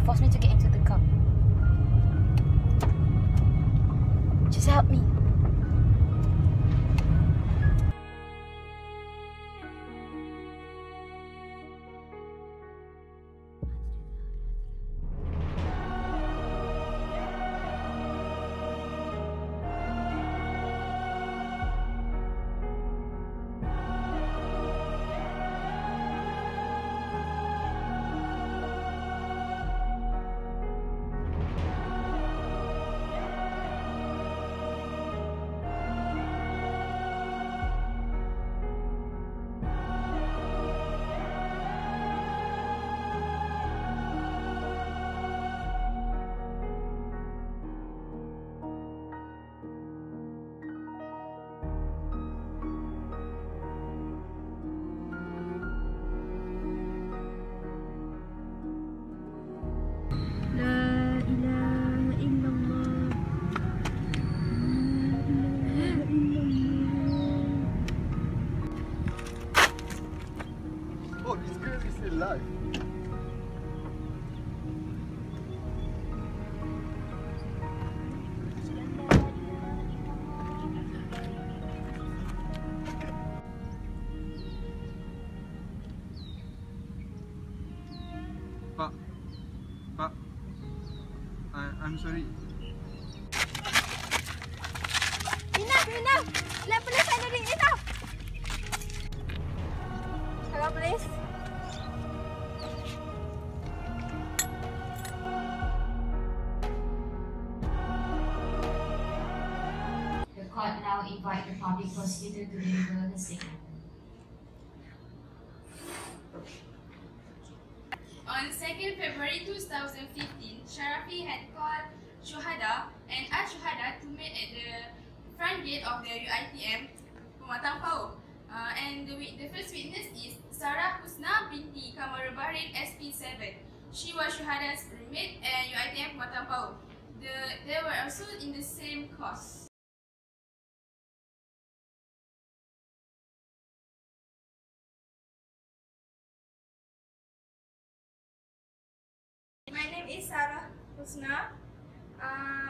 forced me to get into the car. Just help me. Oh, this girl is still alive. Pak, I'm sorry. Enough! Let police handle it, enough! Hello, police? The court now invite the public prosecutor to deliver the statement. On 2nd February 2015, Sharafi had called Shuhada and asked Shuhada to meet at the front gate of the UITM, Pematang Pau. And the first witness is Sarah Husna binti Kamar Bahrain SP7. She was Shuhada's roommate at UITM Pematang Pau. They were also in the same course. My name is Sarah Husna.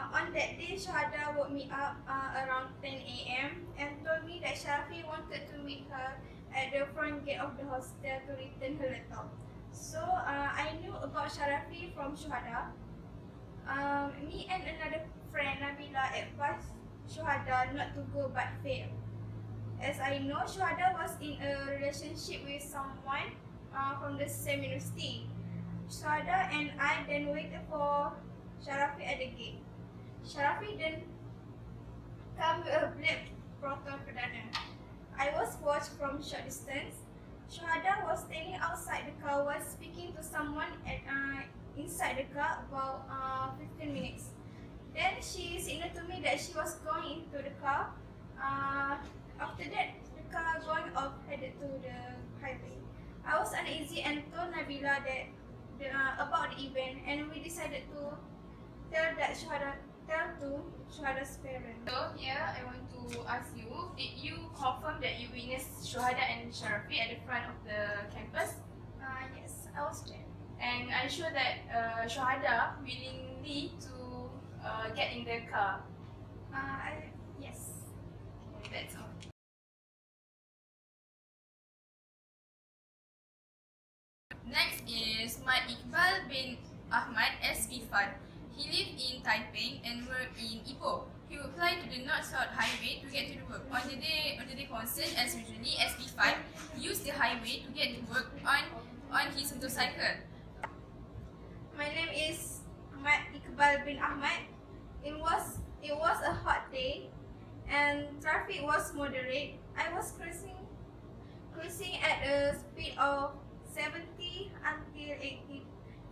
On that day, Shuhada woke me up around 10 a.m. and told me that Sharafi wanted to meet her at the front gate of the hostel to return her laptop. So I knew about Sharafi from Shuhada. Me and another friend, Nabila, advised Shuhada not to go but failed. As I know, Shuhada was in a relationship with someone from the same university. Shuhada and I then waited for Sharafi at the gate. Sharafi then came with a black proton perdana. I was watched from short distance. Shuhada was standing outside the car while speaking to someone inside the car about 15 minutes. Then she signaled to me that she was going into the car. After that, the car going off headed to the highway. I was uneasy and told Nabila that about the event, and we decided to tell to Shuhada's parents. So here I want to ask you, did you confirm that you witnessed Shuhada and Sharafi at the front of the campus? Yes, I was there. And are you sure that Shuhada willingly to get in the car? Yes. Okay, that's all. Next is Mat Iqbal bin Ahmad SP5. He lived in Taipei and worked in Ipoh. He would fly to the North-South Highway to get to the work. On the day concerned, as usually, SP5 used the highway to get to work on his motorcycle. My name is Mat Iqbal bin Ahmad. It was a hot day and traffic was moderate. I was cruising at a speed of 70 until 80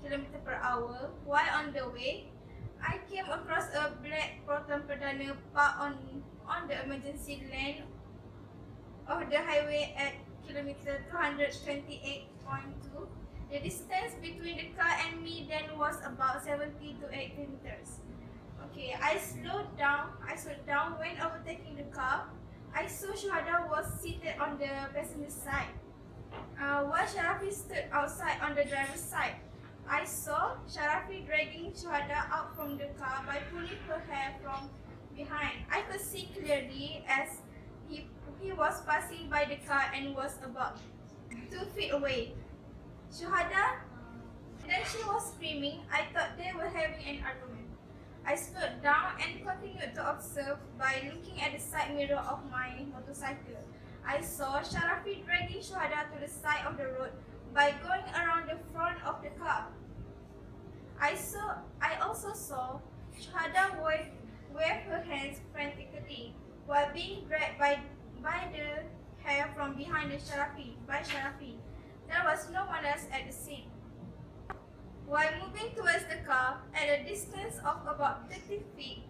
km per hour. While on the way, I came across a black proton perdana parked on the emergency lane of the highway at kilometer 228.2. The distance between the car and me then was about 70 to 80 meters. Okay, I slowed down when overtaking the car. I saw Shuhada was seated on the passenger side, while Sharafi stood outside on the driver's side. I saw Sharafi dragging Shuhada out from the car by pulling her hair from behind. I could see clearly as he was passing by the car and was about 2 feet away. Shuhada, then she was screaming. I thought they were having an argument. I slowed down and continued to observe by looking at the side mirror of my motorcycle. I saw Sharafi dragging Shuhada to the side of the road by going around the front of the car. I also saw Shuhada wave her hands frantically while being dragged by the hair from behind by Sharafi. There was no one else at the scene. While moving towards the car at a distance of about 30 feet,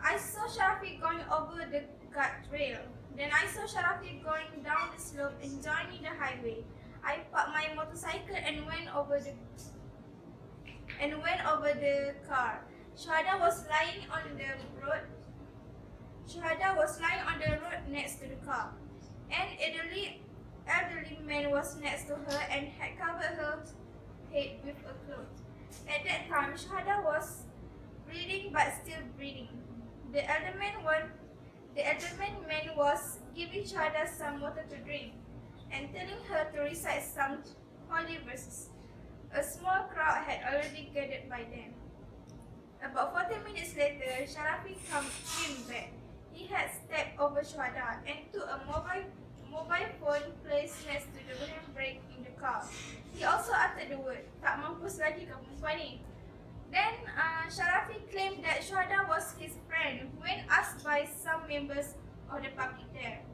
I saw Sharafi going over the guardrail. Then I saw Sharafi going down the slope and joining the highway. I parked my motorcycle and went over the car. Shuhada was lying on the road. Shuhada was lying on the road next to the car. An elderly man was next to her and had covered her head with a cloth. At that time, Shuhada was bleeding but still breathing. The elderly man was giving Shuhada some water to drink and telling her to recite some holy verses. A small crowd had already gathered by then. About 40 minutes later, Sharafi came back. He had stepped over Shuhada and took a mobile phone placed next to the handbrake in the car. He also uttered the word, "Tak mampus lagi kau perempuan ni." Then Sharafi claimed that Shuhada was his friend when asked by some members of the public there.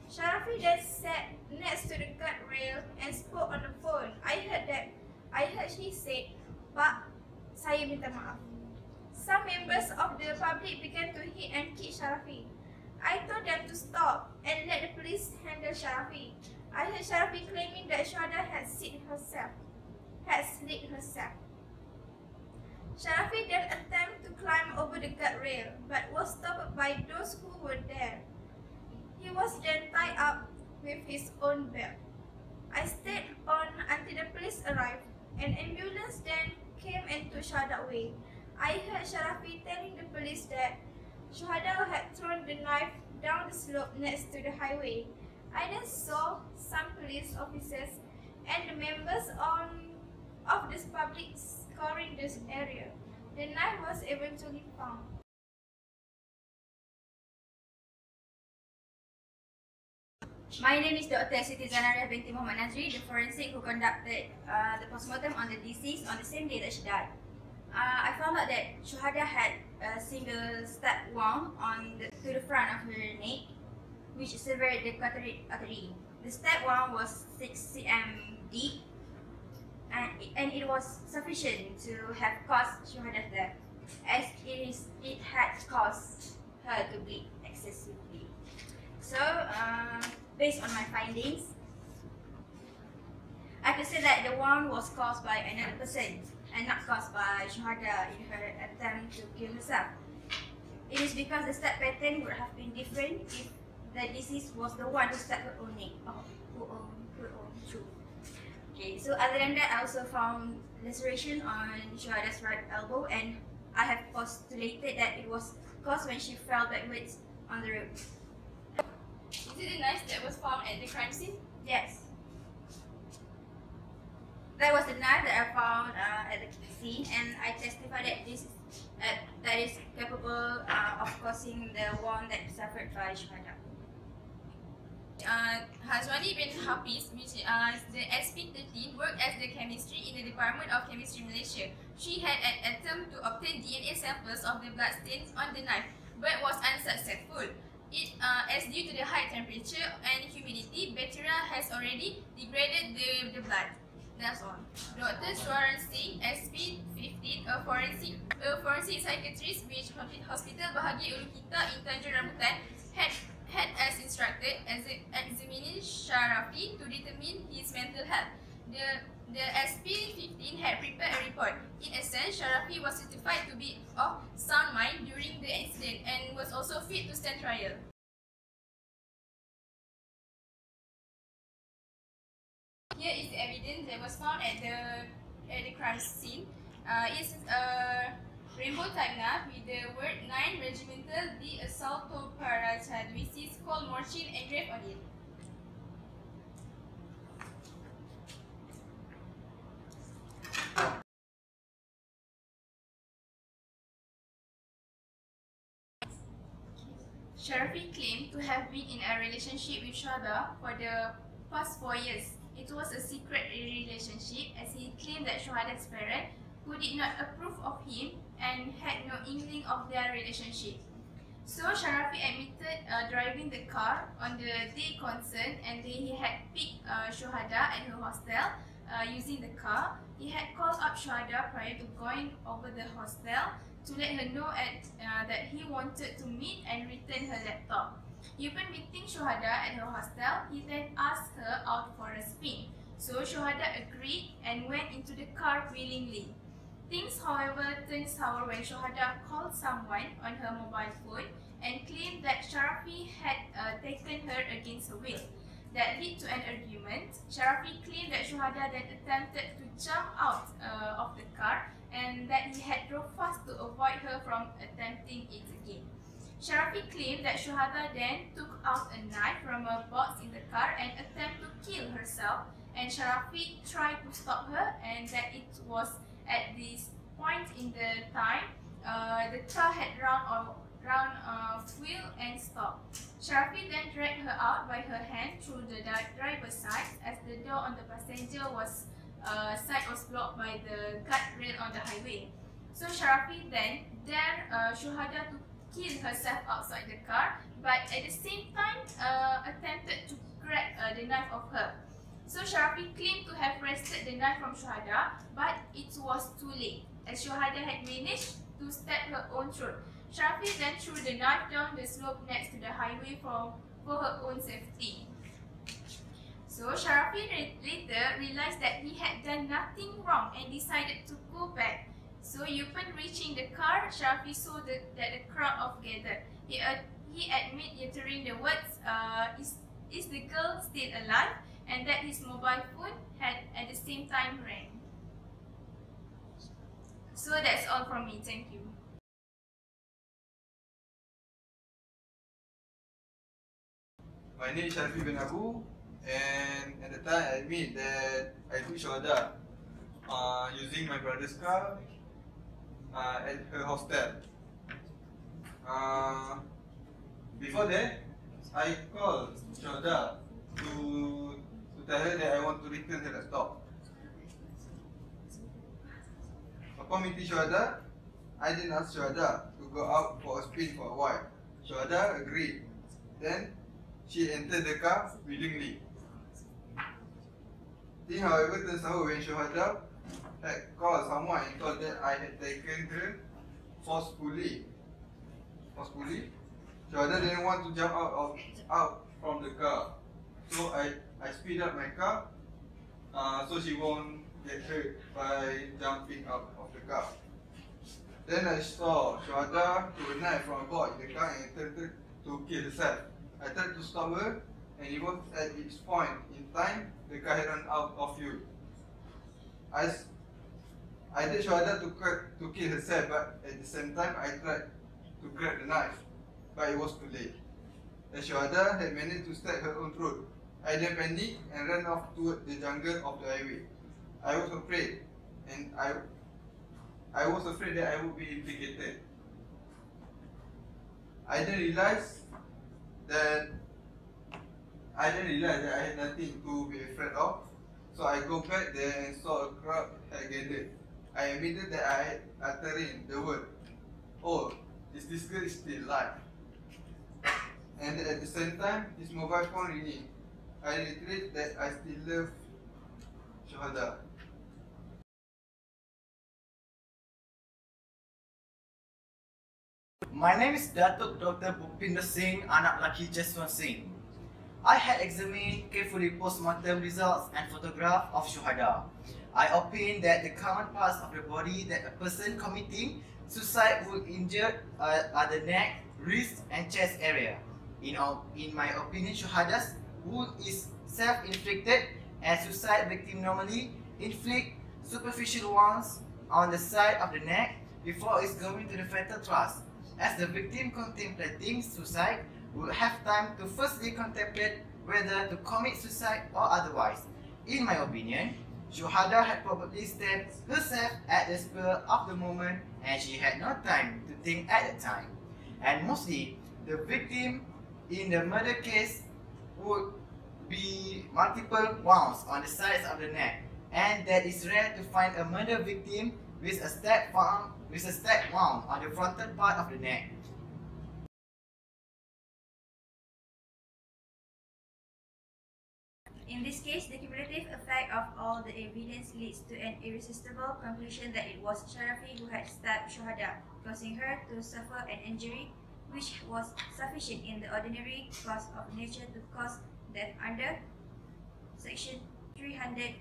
Sharafi then sat next to the guardrail and spoke on the phone. I heard he said, "Pak, saya minta maaf." Some members of the public began to hit and kick Sharafi. I told them to stop and let the police handle Sharafi. I heard Sharafi claiming that Shuhada had slit herself. Sharafi then attempted to climb over the guardrail, but was stopped by those who were there. He was then tied up with his own belt. I stayed on until the police arrived. An ambulance then came and took Shuhada away. I heard Sharafi telling the police that Shuhada had thrown the knife down the slope next to the highway. I then saw some police officers and the members of this public scouring this area. The knife was eventually found. My name is Dr. Siti Zanaria binti Muhammad Nazri, the forensic who conducted the postmortem on the deceased on the same day that she died. I found out that Shuhada had a single stab wound to the front of her neck, which severed the carotid artery. The stab wound was 6 cm deep, and it was sufficient to have caused Shuhada's death, as it had caused her to bleed excessively. So, based on my findings, I could say that the wound was caused by another person and not caused by Shuhada in her attempt to kill herself. It is because the stab pattern would have been different if the deceased was the one who stabbed her own neck or her own throat. Okay, so other than that, I also found laceration on Shuhada's right elbow, and I have postulated that it was caused when she fell backwards on the road. Is it the knife that was found at the crime scene? Yes. That was the knife that I found at the scene, and I testify that that is capable of causing the wound that suffered by Shuhada. Hazwani bin Hafiz, which is the SP13, worked as the chemistry in the Department of Chemistry Malaysia. She had an attempt to obtain DNA samples of the blood stains on the knife, but was unsuccessful. As due to the high temperature and humidity, bacteria has already degraded the blood. That's all. Dr. Swaran Singh, SP15, a forensic psychiatrist which Hospital Bahagia Ulukita in Tanjung Rambutan, had as instructed examining Sharafi to determine his mental health. The SP15 had prepared a report. In essence, Sharafi was certified to be of sound mind during the incident and was also fit to stand trial. Here is the evidence that was found at the at the crime scene. It's a rainbow type knife with the word 9 Regimental di Assalto Paracad, which is called Morchin, engraved on it. Sharafi claimed to have been in a relationship with Shuhada for the past 4 years. It was a secret relationship as he claimed that Shuhada's parents, who did not approve of him and had no inkling of their relationship. So Sharafi admitted driving the car on the day concerned, and he had picked Shuhada at her hostel using the car. He had called up Shuhada prior to going over the hostel to let her know that he wanted to meet and return her laptop. Upon meeting Shuhada at her hostel, he then asked her out for a spin. So Shuhada agreed and went into the car willingly. Things, however, turned sour when Shuhada called someone on her mobile phone and claimed that Sharafi had taken her against her will. That led to an argument. Sharafi claimed that Shuhada then attempted to jump out of the car and that he had drove fast to avoid her from attempting it again. Sharafi claimed that Shuhada then took out a knife from a box in the car and attempted to kill herself, and Sharafi tried to stop her, and that it was at this point in the time the car had run fuel and stopped. Sharafi then dragged her out by her hand through the driver's side as the door on the passenger side was blocked by the guardrail on the highway. So Sharafi then dared Shuhada to kill herself outside the car, but at the same time attempted to grab the knife of her. So Sharafi claimed to have wrested the knife from Shuhada, but it was too late as Shuhada had managed to stab her own throat. Sharafi then threw the knife down the slope next to the highway for her own safety. So Sharafi later realized that he had done nothing wrong and decided to go back. So upon reaching the car, Sharafi saw that the crowd of gathered. He admitted uttering the words, is the girl still alive? And that his mobile phone had at the same time rang. So that's all from me. Thank you. My name is Sharafi bin Abu, and at the time I admit that I took Shuhada using my brother's car at her hostel. Before that, I called Shuhada to tell her that I want to return her laptop. Upon meeting Shuhada, I then asked Shuhada to go out for a spin for a while. Shuhada agreed. Then she entered the car willingly. Thing, however, turns sour when Shuhada had called someone and told that I had taken her forcefully. Shuhada didn't want to jump out from the car, so I speed up my car so she won't get hurt by jumping out of the car. Then I saw Shuhada throw a knife from a box in the car and attempted to kill herself. I tried to stop her, and it was at its point in time the car had run out of fuel. I did Shuhada to kill herself, but at the same time I tried to grab the knife, but it was too late. As Shuhada had managed to stab her own throat, I then panicked and ran off toward the jungle of the highway. I was afraid, and I was afraid that I would be implicated. I then realized that I had nothing to be afraid of, so I go back there and saw a crowd had gathered. I admitted that I had uttering the word, "Oh, is this girl still alive?" And at the same time, his mobile phone ringing. I reiterate that I still love Shuhada. My name is Datuk Dr. Bhupinder Singh, anak laki Jaswant Singh. I had examined carefully post-mortem results and photographs of Shuhada. I opine that the common parts of the body that a person committing suicide would injure are the neck, wrist and chest area. In my opinion, Shuhada's wound is self-inflicted, and suicide victims normally inflict superficial wounds on the side of the neck before it's going to the fatal thrust, as the victim contemplating suicide would have time to firstly contemplate whether to commit suicide or otherwise. In my opinion, Shuhada had probably stabbed herself at the spur of the moment and she had no time to think at the time. And mostly, the victim in the murder case would be multiple wounds on the sides of the neck, and that is rare to find a murder victim with a stab wound on the frontal part of the neck. In this case, the cumulative effect of all the evidence leads to an irresistible conclusion that it was Sharafi who had stabbed Shuhada, causing her to suffer an injury which was sufficient in the ordinary course of nature to cause death under Section 300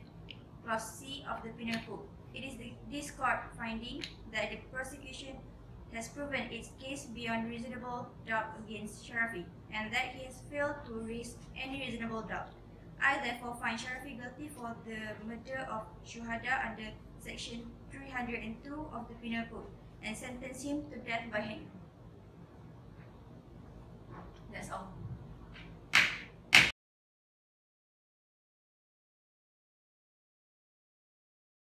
Clause C of the Penal Code. It is this court finding that the prosecution has proven its case beyond reasonable doubt against Sharafi, and that he has failed to raise any reasonable doubt. I therefore find Sharafi guilty for the murder of Shuhada under Section 302 of the Penal Code and sentence him to death by hanging. That's all.